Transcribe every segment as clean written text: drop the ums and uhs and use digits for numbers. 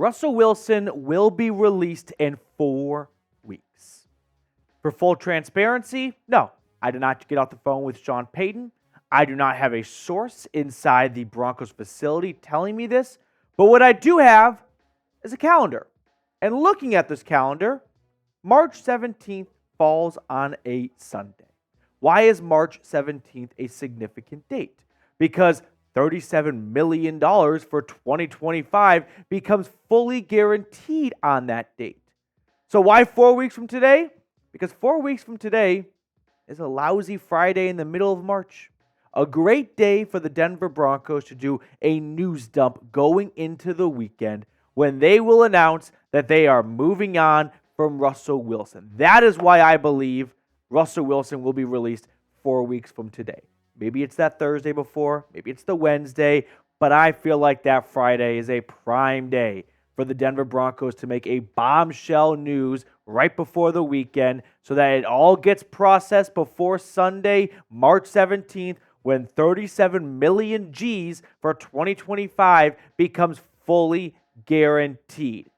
Russell Wilson will be released in 4 weeks. For full transparency, no, I did not get off the phone with Sean Payton. I do not have a source inside the Broncos facility telling me this, but what I do have is a calendar. And looking at this calendar, March 17th falls on a Sunday. Why is March 17th a significant date? Because $37 million for 2025 becomes fully guaranteed on that date. So why 4 weeks from today? Because 4 weeks from today is a lousy Friday in the middle of March. A great day for the Denver Broncos to do a news dump going into the weekend when they will announce that they are moving on from Russell Wilson. That is why I believe Russell Wilson will be released 4 weeks from today. Maybe it's that Thursday before, maybe it's the Wednesday, but I feel like that Friday is a prime day for the Denver Broncos to make a bombshell news right before the weekend so that it all gets processed before Sunday, March 17th, when 37 million G's for 2025 becomes fully guaranteed.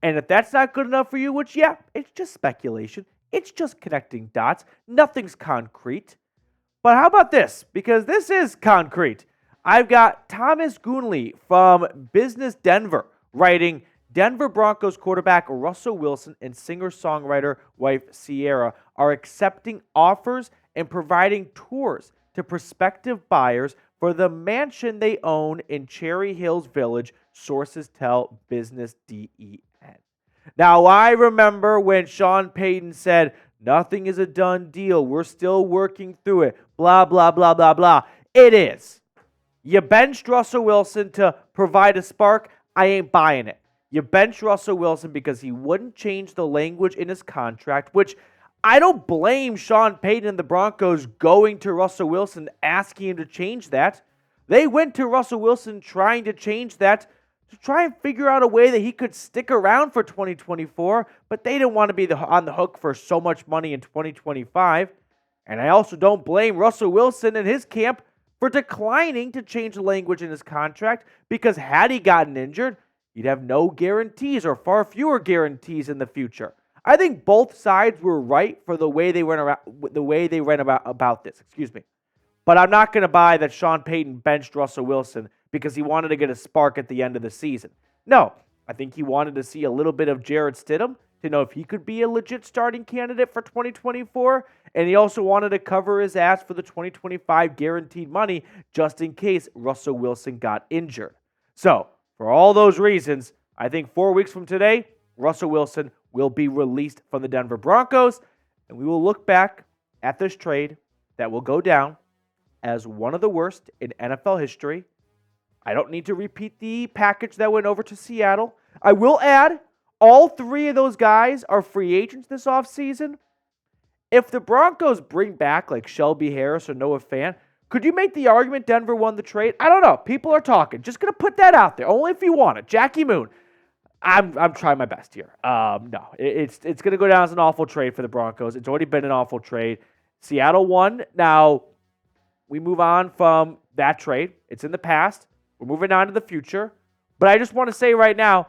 And if that's not good enough for you, which, yeah, it's just speculation. It's just connecting dots. Nothing's concrete. But how about this? Because this is concrete. I've got Thomas Goonley from Business Denver writing, Denver Broncos quarterback Russell Wilson and singer-songwriter wife Sierra are accepting offers and providing tours to prospective buyers for the mansion they own in Cherry Hills Village, sources tell Business DEN. Now, I remember when Sean Payton said, nothing is a done deal. We're still working through it. Blah, blah, blah, blah, blah. It is. You benched Russell Wilson to provide a spark. I ain't buying it. You benched Russell Wilson because he wouldn't change the language in his contract, which I don't blame Sean Payton and the Broncos going to Russell Wilson asking him to change that. They went to Russell Wilson trying to change that to try and figure out a way that he could stick around for 2024, but they didn't want to be on the hook for so much money in 2025. And I also don't blame Russell Wilson and his camp for declining to change the language in his contract, because had he gotten injured, he'd have no guarantees or far fewer guarantees in the future. I think both sides were right for the way they went about this. But I'm not going to buy that Sean Payton benched Russell Wilson because he wanted to get a spark at the end of the season. No, I think he wanted to see a little bit of Jarrett Stidham to know if he could be a legit starting candidate for 2024, and he also wanted to cover his ass for the 2025 guaranteed money just in case Russell Wilson got injured. So, for all those reasons, I think 4 weeks from today, Russell Wilson will be released from the Denver Broncos, and we will look back at this trade that will go down as one of the worst in NFL history. I don't need to repeat the package that went over to Seattle. I will add, all three of those guys are free agents this offseason. If the Broncos bring back like Shelby Harris or Noah Fant, could you make the argument Denver won the trade? I don't know. People are talking. Just going to put that out there. Only if you want it. Jackie Moon. I'm trying my best here. No, it's going to go down as an awful trade for the Broncos. It's already been an awful trade. Seattle won. Now, we move on from that trade. It's in the past. We're moving on to the future. But I just want to say right now,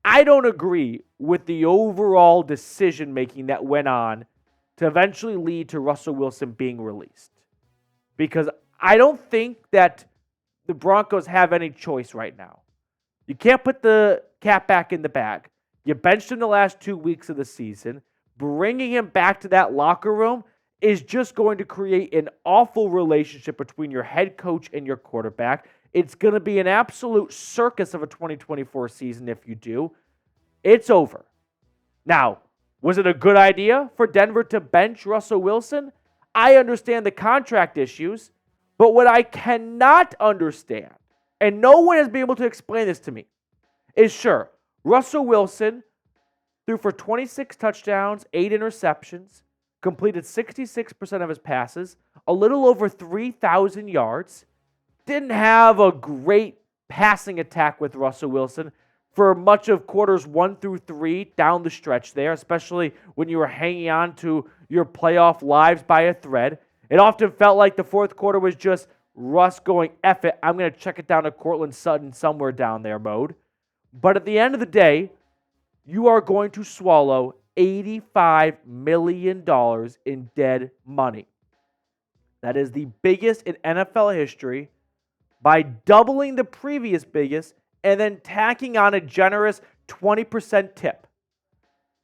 I don't agree with the overall decision-making that went on to eventually lead to Russell Wilson being released. Because I don't think that the Broncos have any choice right now. You can't put the cat back in the bag. You benched him the last 2 weeks of the season. Bringing him back to that locker room is just going to create an awful relationship between your head coach and your quarterback. It's going to be an absolute circus of a 2024 season if you do. It's over. Now, was it a good idea for Denver to bench Russell Wilson? I understand the contract issues, but what I cannot understand, and no one has been able to explain this to me, is sure, Russell Wilson threw for 26 touchdowns, 8 interceptions, completed 66% of his passes, a little over 3,000 yards, didn't have a great passing attack with Russell Wilson for much of quarters 1 through 3 down the stretch there, especially when you were hanging on to your playoff lives by a thread. It often felt like the fourth quarter was just Russ going, F it, I'm going to check it down to Cortland Sutton somewhere down there mode. But at the end of the day, you are going to swallow $85 million in dead money. That is the biggest in NFL history by doubling the previous biggest and then tacking on a generous 20% tip.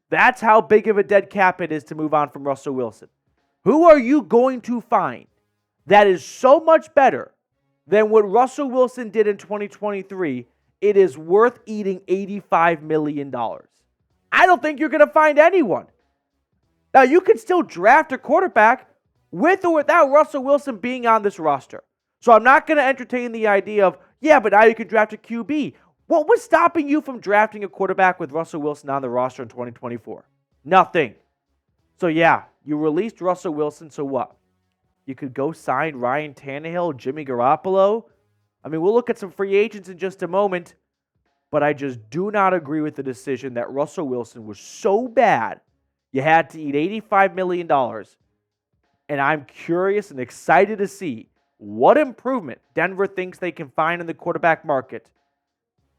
That's how big of a dead cap it is to move on from Russell Wilson. Who are you going to find that is so much better than what Russell Wilson did in 2023? It is worth eating $85 million. I don't think you're going to find anyone. Now, you can still draft a quarterback with or without Russell Wilson being on this roster. So I'm not going to entertain the idea of, yeah, but now you can draft a QB. What was stopping you from drafting a quarterback with Russell Wilson on the roster in 2024? Nothing. So yeah, you released Russell Wilson, so what? You could go sign Ryan Tannehill, Jimmy Garoppolo. I mean, we'll look at some free agents in just a moment, but I just do not agree with the decision that Russell Wilson was so bad you had to eat $85 million. And I'm curious and excited to see what improvement Denver thinks they can find in the quarterback market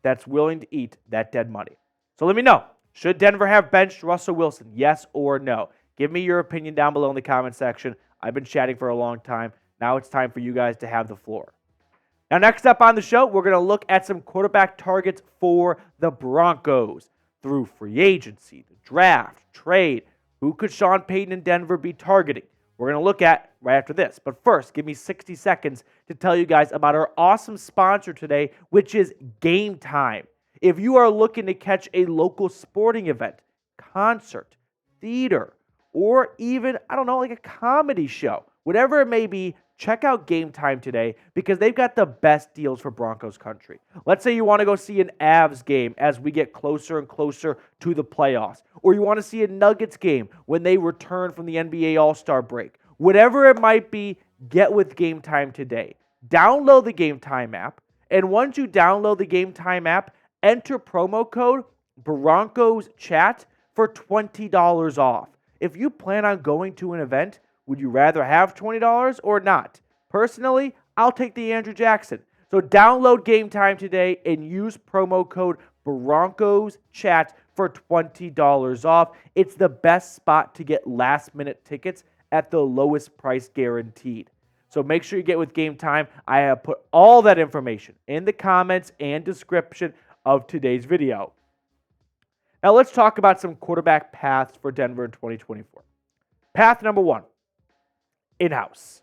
that's willing to eat that dead money. So let me know. Should Denver have benched Russell Wilson? Yes or no? Give me your opinion down below in the comment section. I've been chatting for a long time. Now it's time for you guys to have the floor. Now, next up on the show, we're going to look at some quarterback targets for the Broncos through free agency, the draft, trade. Who could Sean Payton in Denver be targeting? We're going to look at right after this. But first, give me 60 seconds to tell you guys about our awesome sponsor today, which is Game Time. If you are looking to catch a local sporting event, concert, theater, or even, like a comedy show, whatever it may be, check out Game Time today because they've got the best deals for Broncos country. Let's say you want to go see an Avs game as we get closer and closer to the playoffs, or you want to see a Nuggets game when they return from the NBA All-Star break. Whatever it might be, get with Game Time today. Download the Game Time app, and once you download the Game Time app, enter promo code Broncos Chat for $20 off. If you plan on going to an event, would you rather have $20 or not? Personally, I'll take the Andrew Jackson. So download Game Time today and use promo code Broncos Chat for $20 off. It's the best spot to get last-minute tickets at the lowest price guaranteed. So make sure you get with Game Time. I have put all that information in the comments and description of today's video. Now let's talk about some quarterback paths for Denver in 2024. Path number one, in-house.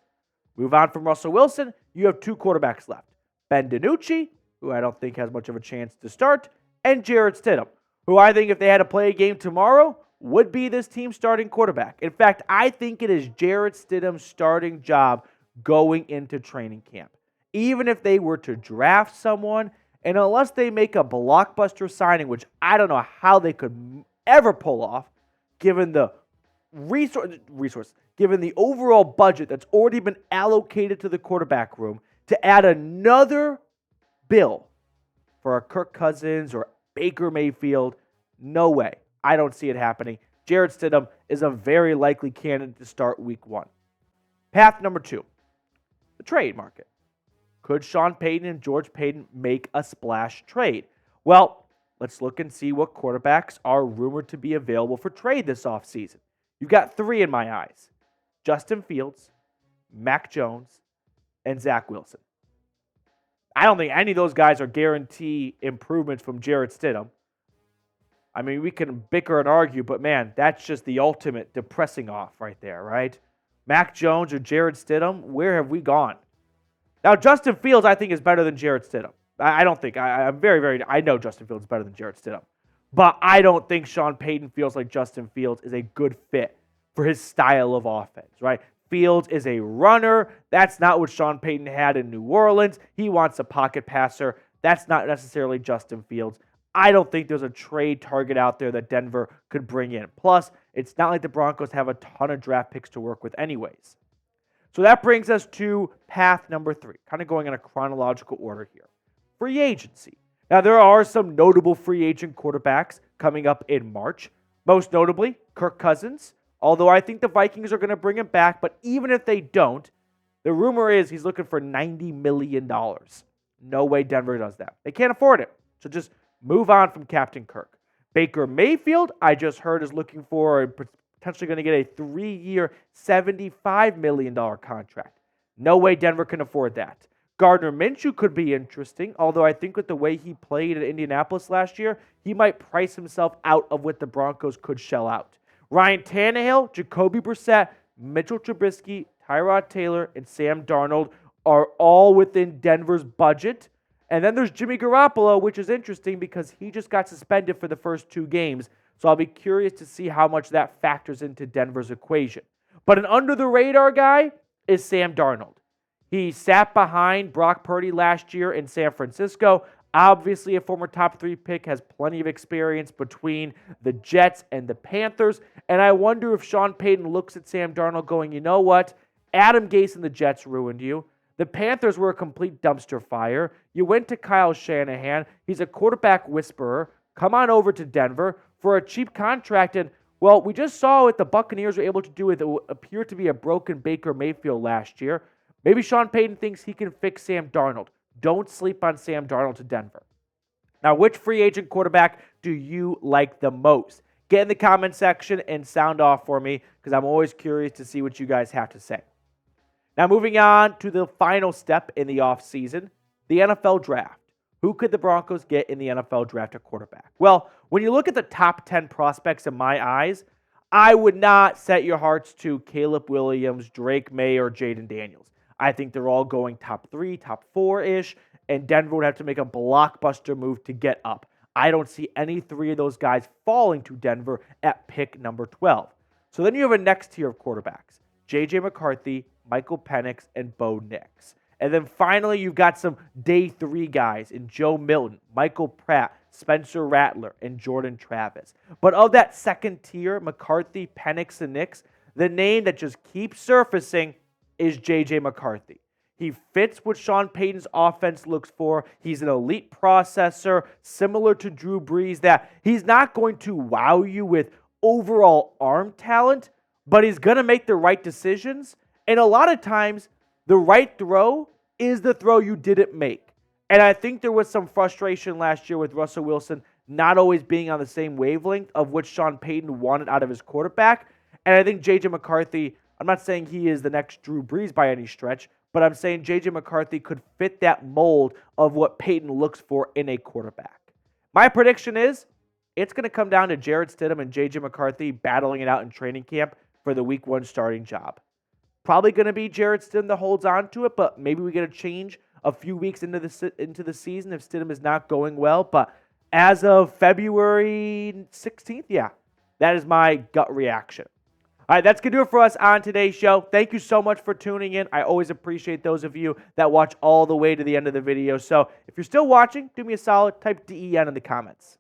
Move on from Russell Wilson. You have two quarterbacks left. Ben DiNucci, who I don't think has much of a chance to start, and Jarrett Stidham, who I think if they had to play a game tomorrow, would be this team's starting quarterback. In fact, I think it is Jarrett Stidham's starting job going into training camp. Even if they were to draft someone, and unless they make a blockbuster signing, which I don't know how they could ever pull off, given the given the overall budget that's already been allocated to the quarterback room, to add another bill for a Kirk Cousins or Baker Mayfield, no way. I don't see it happening. Jarrett Stidham is a very likely candidate to start week one. Path number two, the trade market. Could Sean Payton and George Paton make a splash trade? Well, let's look and see what quarterbacks are rumored to be available for trade this offseason. You've got three in my eyes: Justin Fields, Mac Jones, and Zach Wilson. I don't think any of those guys are guarantee improvements from Jarrett Stidham. I mean, we can bicker and argue, but man, that's just the ultimate depressing off right there, right? Mac Jones or Jarrett Stidham, where have we gone? Now, Justin Fields, I think, is better than Jarrett Stidham. I don't think. I know Justin Fields is better than Jarrett Stidham. But I don't think Sean Payton feels like Justin Fields is a good fit for his style of offense, right? Fields is a runner. That's not what Sean Payton had in New Orleans. He wants a pocket passer. That's not necessarily Justin Fields. I don't think there's a trade target out there that Denver could bring in. Plus, it's not like the Broncos have a ton of draft picks to work with anyways. So that brings us to path number three, kind of going in a chronological order here. Free agency. Now, there are some notable free agent quarterbacks coming up in March, most notably Kirk Cousins, although I think the Vikings are going to bring him back, but even if they don't, the rumor is he's looking for $90 million. No way Denver does that. They can't afford it. So just Move on from Captain Kirk. Baker Mayfield, I just heard, is looking for potentially going to get a 3-year, $75 million contract. No way Denver can afford that. Gardner Minshew could be interesting, although I think with the way he played at Indianapolis last year, he might price himself out of what the Broncos could shell out. Ryan Tannehill, Jacoby Brissett, Mitchell Trubisky, Tyrod Taylor, and Sam Darnold are all within Denver's budget. And then there's Jimmy Garoppolo, which is interesting because he just got suspended for the first 2 games. So I'll be curious to see how much that factors into Denver's equation. But an under-the-radar guy is Sam Darnold. He sat behind Brock Purdy last year in San Francisco. Obviously, a former top 3 pick, has plenty of experience between the Jets and the Panthers. And I wonder if Sean Payton looks at Sam Darnold going, you know what? Adam Gase and the Jets ruined you. The Panthers were a complete dumpster fire. You went to Kyle Shanahan. He's a quarterback whisperer. Come on over to Denver for a cheap contract. And, well, we just saw what the Buccaneers were able to do with what appeared to be a broken Baker Mayfield last year. Maybe Sean Payton thinks he can fix Sam Darnold. Don't sleep on Sam Darnold to Denver. Now, which free agent quarterback do you like the most? Get in the comment section and sound off for me because I'm always curious to see what you guys have to say. Now, moving on to the final step in the offseason, the NFL draft. Who could the Broncos get in the NFL draft at quarterback? Well, when you look at the top 10 prospects in my eyes, I would not set your hearts to Caleb Williams, Drake Maye, or Jayden Daniels. I think they're all going top 3, top 4-ish, and Denver would have to make a blockbuster move to get up. I don't see any 3 of those guys falling to Denver at pick number 12. So then you have a next tier of quarterbacks. J.J. McCarthy, Michael Penix, and Bo Nix. And then finally, you've got some day 3 guys in Joe Milton, Michael Pratt, Spencer Rattler, and Jordan Travis. But of that second tier, McCarthy, Penix, and Nix, the name that just keeps surfacing is J.J. McCarthy. He fits what Sean Payton's offense looks for. He's an elite processor, similar to Drew Brees, that he's not going to wow you with overall arm talent, but he's going to make the right decisions. And a lot of times, the right throw is the throw you didn't make. And I think there was some frustration last year with Russell Wilson not always being on the same wavelength of what Sean Payton wanted out of his quarterback. And I think J.J. McCarthy, I'm not saying he is the next Drew Brees by any stretch, but I'm saying J.J. McCarthy could fit that mold of what Payton looks for in a quarterback. My prediction is it's going to come down to Jarrett Stidham and J.J. McCarthy battling it out in training camp for the Week 1 starting job. Probably going to be Jarrett Stidham that holds on to it, but maybe we get a change a few weeks into the season if Stidham is not going well. But as of February 16th, that is my gut reaction. All right, that's going to do it for us on today's show. Thank you so much for tuning in. I always appreciate those of you that watch all the way to the end of the video. So if you're still watching, do me a solid, type DEN in the comments.